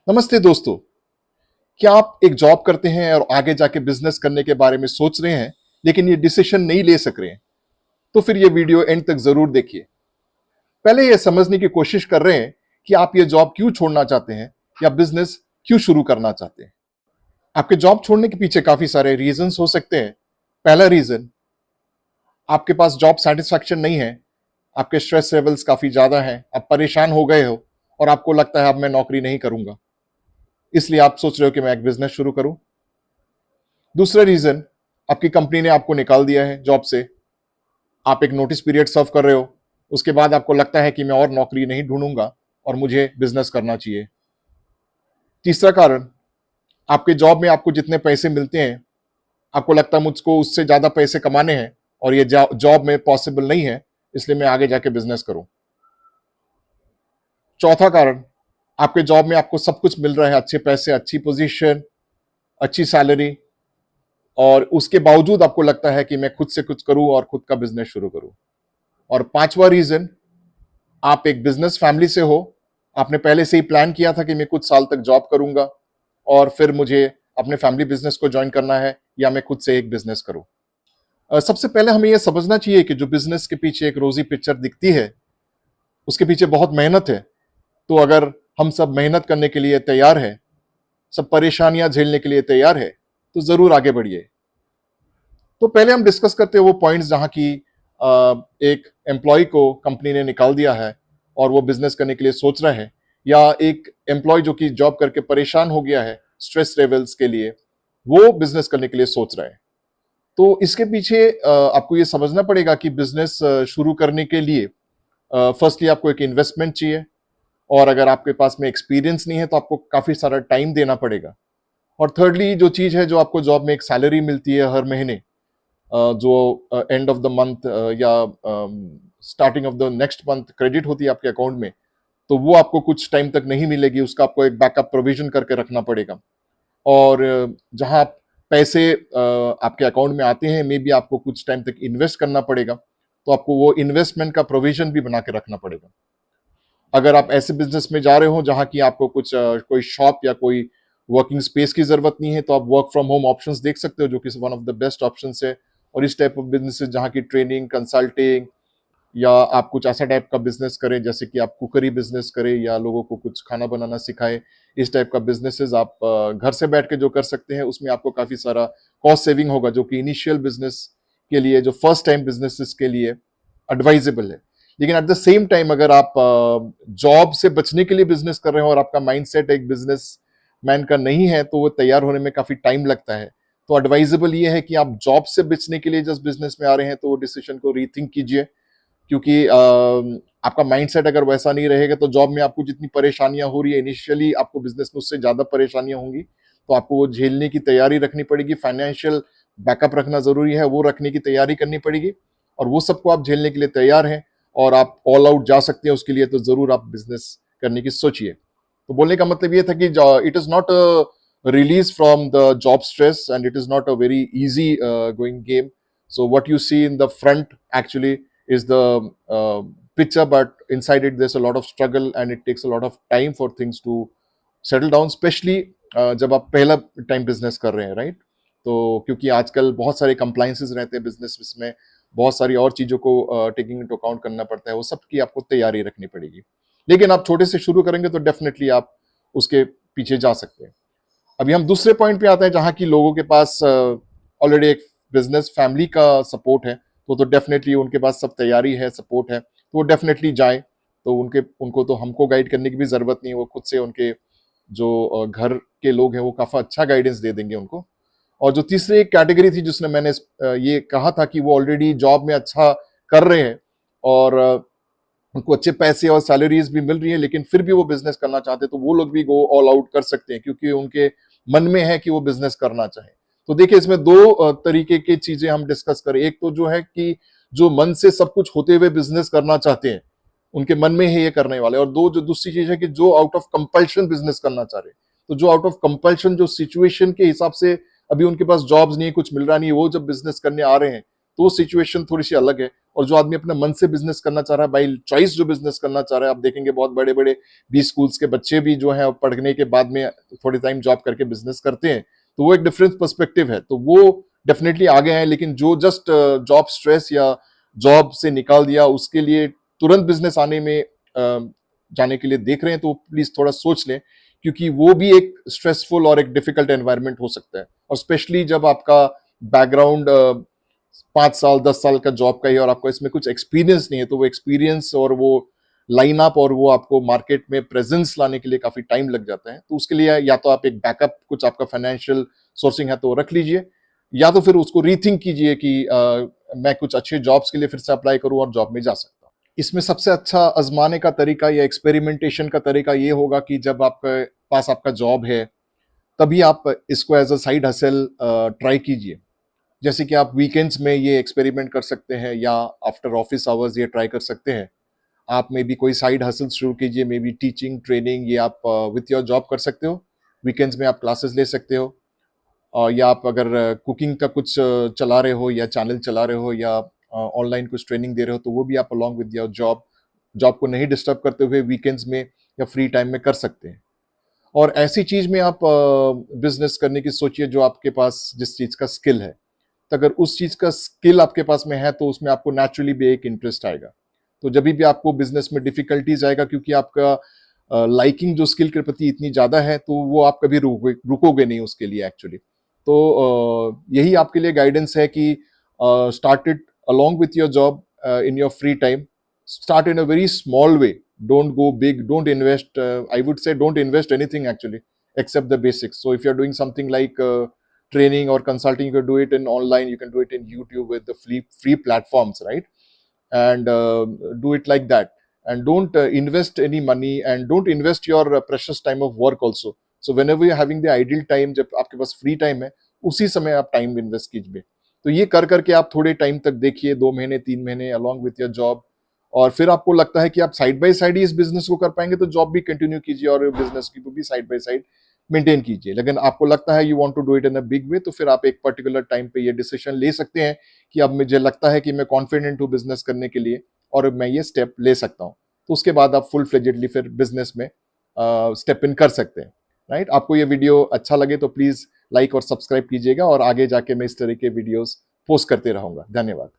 नमस्ते दोस्तों। क्या आप एक जॉब करते हैं और आगे जाके बिजनेस करने के बारे में सोच रहे हैं, लेकिन ये डिसीजन नहीं ले सक रहे हैं? तो फिर ये वीडियो एंड तक जरूर देखिए। पहले ये समझने की कोशिश कर रहे हैं कि आप ये जॉब क्यों छोड़ना चाहते हैं या बिजनेस क्यों शुरू करना चाहते हैं। आपके जॉब छोड़ने के पीछे काफी सारे रीजंस हो सकते हैं। पहला रीजन, आपके पास जॉब सेटिस्फैक्शन नहीं है, आपके स्ट्रेस लेवल्स काफी ज्यादा हैं, आप परेशान हो गए हो और आपको लगता है अब मैं नौकरी नहीं करूंगा, इसलिए आप सोच रहे हो कि मैं एक बिजनेस शुरू करूं। दूसरा रीजन, आपकी कंपनी ने आपको निकाल दिया है जॉब से, आप एक नोटिस पीरियड सर्व कर रहे हो, उसके बाद आपको लगता है कि मैं और नौकरी नहीं ढूंढूंगा और मुझे बिजनेस करना चाहिए। तीसरा कारण, आपके जॉब में आपको जितने पैसे मिलते हैं, आपको लगता है मुझको उससे ज्यादा पैसे कमाने हैं और ये जॉब में पॉसिबल नहीं है, इसलिए मैं आगे जाके बिजनेस करूं। चौथा कारण, आपके जॉब में आपको सब कुछ मिल रहा है, अच्छे पैसे, अच्छी पोजीशन, अच्छी सैलरी, और उसके बावजूद आपको लगता है कि मैं खुद से कुछ करूं और खुद का बिजनेस शुरू करूं। और पांचवा रीजन, आप एक बिजनेस फैमिली से हो, आपने पहले से ही प्लान किया था कि मैं कुछ साल तक जॉब करूंगा और फिर मुझे अपने फैमिली बिजनेस को ज्वाइन करना है या मैं खुद से एक बिजनेस करूं। सबसे पहले हमें यह समझना चाहिए कि जो बिजनेस के पीछे एक रोजी पिक्चर दिखती है, उसके पीछे बहुत मेहनत है। तो अगर हम सब मेहनत करने के लिए तैयार है, सब परेशानियां झेलने के लिए तैयार है, तो जरूर आगे बढ़िए। तो पहले हम डिस्कस करते हैं वो पॉइंट्स जहां की एक एम्प्लॉय को कंपनी ने निकाल दिया है और वो बिजनेस करने के लिए सोच रहा है, या एक एम्प्लॉय जो कि जॉब करके परेशान हो गया है स्ट्रेस लेवल्स के लिए, वो बिजनेस करने के लिए सोच रहा है। तो इसके पीछे आपको ये समझना पड़ेगा कि बिजनेस शुरू करने के लिए फर्स्टली आपको एक इन्वेस्टमेंट चाहिए, और अगर आपके पास में एक्सपीरियंस नहीं है तो आपको काफी सारा टाइम देना पड़ेगा। और थर्डली जो चीज है, जो आपको जॉब में एक सैलरी मिलती है हर महीने, जो एंड ऑफ द मंथ या starting of the next month credit होती है आपके अकाउंट में, तो वो आपको कुछ टाइम तक नहीं मिलेगी, उसका आपको एक बैकअप प्रोविजन करके रखना पड़ेगा। और जहां आप पैसे आपके अकाउंट में आते हैं, मे बी आपको कुछ टाइम तक इन्वेस्ट करना पड़ेगा, तो आपको वो इन्वेस्टमेंट का प्रोविजन भी बना के रखना पड़ेगा। अगर आप ऐसे बिजनेस में जा रहे हो जहां की आपको कुछ कोई शॉप या कोई वर्किंग स्पेस की जरूरत नहीं है, तो आप वर्क फ्रॉम होम ऑप्शंस देख सकते हो, जो कि one of the best options है। और इस टाइप ऑफ बिजनेसेस जहाँ की ट्रेनिंग, कंसल्टिंग, या आप कुछ ऐसा टाइप का बिजनेस करें जैसे कि आप कुकरी बिजनेस करें या लोगों को कुछ खाना बनाना सिखाएं, इस टाइप का बिजनेसेस आप घर से बैठ के जो कर सकते हैं, उसमें आपको काफी सारा कॉस्ट सेविंग होगा, जो कि इनिशियल बिजनेस के लिए, जो फर्स्ट टाइम बिजनेसेस के लिए एडवाइजेबल है। लेकिन एट द सेम टाइम अगर आप जॉब से बचने के लिए बिजनेस कर रहे हो और आपका माइंडसेट एक बिजनेस मैन का नहीं है, तो वो तैयार होने में काफी टाइम लगता है। तो एडवाइजेबल ये है कि आप जॉब से बचने के लिए जस्ट बिजनेस में आ रहे हैं, तो वो डिसीजन को रीथिंक कीजिए, क्योंकि आपका माइंडसेट अगर वैसा नहीं रहेगा, तो जॉब में आपको जितनी परेशानियां हो रही है इनिशियली, आपको बिजनेस में उससे ज्यादा परेशानियां होंगी। तो आपको वो झेलने की तैयारी रखनी पड़ेगी, फाइनेंशियल बैकअप रखना जरूरी है, वो रखने की तैयारी करनी पड़ेगी। और वो सबको आप झेलने के लिए तैयार हैं और आप ऑल आउट जा सकते हैं उसके लिए, तो जरूर आप बिजनेस करने की सोचिए। तो बोलने का मतलब ये था कि it is not release from the job stress and it is not a very easy going game. So what you see in the front actually is the picture, but inside it there's a lot of struggle and it takes a lot of time for things to settle down, especially जब आप पहला time business कर रहे हैं, right? तो क्योंकि आजकल बहुत सारे कंप्लाइंसेस रहते हैं बिजनेस में, बहुत सारी और चीज़ों को टेकिंग इनटू अकाउंट करना पड़ता है, वो सब की आपको तैयारी रखनी पड़ेगी। लेकिन आप छोटे से शुरू करेंगे तो डेफिनेटली आप उसके पीछे जा सकते हैं। अभी हम दूसरे पॉइंट पे आते हैं, जहाँ की लोगों के पास ऑलरेडी एक बिजनेस फैमिली का सपोर्ट है, तो डेफिनेटली उनके पास सब तैयारी है, सपोर्ट है, तो वो डेफिनेटली जाए। तो उनको तो हमको गाइड करने की भी जरूरत नहीं है, वो खुद से उनके जो घर के लोग हैं वो काफी अच्छा गाइडेंस दे देंगे उनको। और जो तीसरी एक कैटेगरी थी जिसने मैंने ये कहा था कि वो ऑलरेडी जॉब में अच्छा कर रहे हैं और उनको अच्छे पैसे और सैलरीज भी मिल रही है, लेकिन फिर भी वो बिजनेस करना चाहते हैं, तो वो लोग भी गो ऑल आउट कर सकते हैं, क्योंकि उनके मन में है कि वो बिजनेस करना चाहे। तो देखिए, इसमें दो तरीके की चीजें हम डिस्कस करें। एक तो जो है कि जो मन से सब कुछ होते हुए बिजनेस करना चाहते हैं, उनके मन में है ये करने वाले, और दो जो दूसरी चीज है कि जो आउट ऑफ कंपल्शन बिजनेस करना चाह रहे हैं। तो जो आउट ऑफ कंपल्शन, जो सिचुएशन के हिसाब से अभी उनके पास जॉब्स नहीं है, कुछ मिल रहा नहीं है, वो जब बिजनेस करने आ रहे हैं, तो वो सिचुएशन थोड़ी सी अलग है। और जो आदमी अपने मन से बिजनेस करना चाह रहा है, बाई चॉइस जो बिजनेस करना चाह रहा है, आप देखेंगे बहुत बड़े बड़े बी स्कूल्स के बच्चे भी जो है पढ़ने के बाद में थोड़े टाइम जॉब करके बिजनेस करते हैं, तो वो एक डिफरेंट पर्सपेक्टिव है, तो वो डेफिनेटली आगे हैं। लेकिन जो जस्ट जॉब स्ट्रेस या जॉब से निकाल दिया, उसके लिए तुरंत बिजनेस आने में जाने के लिए देख रहे हैं, तो प्लीज थोड़ा सोच लें, क्योंकि वो भी एक स्ट्रेसफुल और एक डिफिकल्ट एनवायरनमेंट हो सकता है। और स्पेशली जब आपका बैकग्राउंड 5 साल 10 साल का जॉब का ही और आपको इसमें कुछ एक्सपीरियंस नहीं है, तो वो एक्सपीरियंस और वो लाइन अप और वो आपको मार्केट में प्रेजेंस लाने के लिए काफी टाइम लग जाता है। तो उसके लिए या तो आप एक बैकअप, कुछ आपका फाइनेंशियल सोर्सिंग है तो वो रख लीजिए, या तो फिर उसको रीथिंक कीजिए कि मैं कुछ अच्छे जॉब्स के लिए फिर से अप्लाई करूं और जॉब में जा सकता हूं। इसमें सबसे अच्छा आजमाने का तरीका या एक्सपेरिमेंटेशन का तरीका ये होगा कि जब आपके पास आपका जॉब है, तभी आप इसको as a side hustle try कीजिए। जैसे कि आप वीकेंड्स में ये एक्सपेरिमेंट कर सकते हैं, या आफ्टर ऑफिस आवर्स ये ट्राई कर सकते हैं। आप में भी कोई साइड हसल शुरू कीजिए, मे बी टीचिंग, ट्रेनिंग, ये आप विथ योर जॉब कर सकते हो। वीकेंड्स में आप क्लासेस ले सकते हो। या आप अगर कुकिंग का कुछ चला रहे हो या चैनल चला रहे हो या ऑनलाइन कुछ ट्रेनिंग दे रहे हो, तो वो भी आप along with your job, job को नहीं डिस्टर्ब करते हुए वीकेंड्स में या फ्री टाइम में कर सकते हैं। और ऐसी चीज में आप बिजनेस करने की सोचिए जो आपके पास जिस चीज का स्किल है। तो अगर उस चीज का स्किल आपके पास में है, तो उसमें आपको नेचुरली भी एक इंटरेस्ट आएगा। तो जब भी आपको बिजनेस में डिफिकल्टीज आएगा, क्योंकि आपका लाइकिंग जो स्किल के प्रति इतनी ज्यादा है, तो वो आप कभी रुकोगे नहीं उसके लिए एक्चुअली। तो यही आपके लिए गाइडेंस है कि start it along with your job in your free time. Start in a very small way. Don't go big, don't invest, I would say don't invest anything actually except the basics. So if you're doing something like training or consulting, you can do it in online, you can do it in YouTube with the free platforms, right? And do it like that. And don't invest any money, and don't invest your precious time of work also. So whenever you're having the ideal time, जब आपके पास free time है, उसी समय आप time invest कीजिए। तो ये कर करके आप थोड़े टाइम तक देखिए, 2 महीने 3 महीने अलॉन्ग विथ योर जॉब, और फिर आपको लगता है कि आप साइड बाय साइड ही इस बिजनेस को कर पाएंगे, तो जॉब भी कंटिन्यू कीजिए और बिजनेस की भी साइड बाय साइड मेंटेन कीजिए। लेकिन आपको लगता है you want to do it in a big way, तो फिर आप एक पर्टिकुलर टाइम पे ये डिसीजन ले सकते हैं कि अब मुझे लगता है कि मैं कॉन्फिडेंट हूँ बिजनेस करने के लिए और मैं ये स्टेप ले सकता हूँ। तो उसके बाद आप फुल फ्लेजेडली फिर बिजनेस में स्टेप इन कर सकते हैं। राइट? आपको ये वीडियो अच्छा लगे तो प्लीज लाइक और सब्सक्राइब कीजिएगा, और आगे जाके मैं इस तरह के वीडियोस पोस्ट करते रहूंगा। धन्यवाद।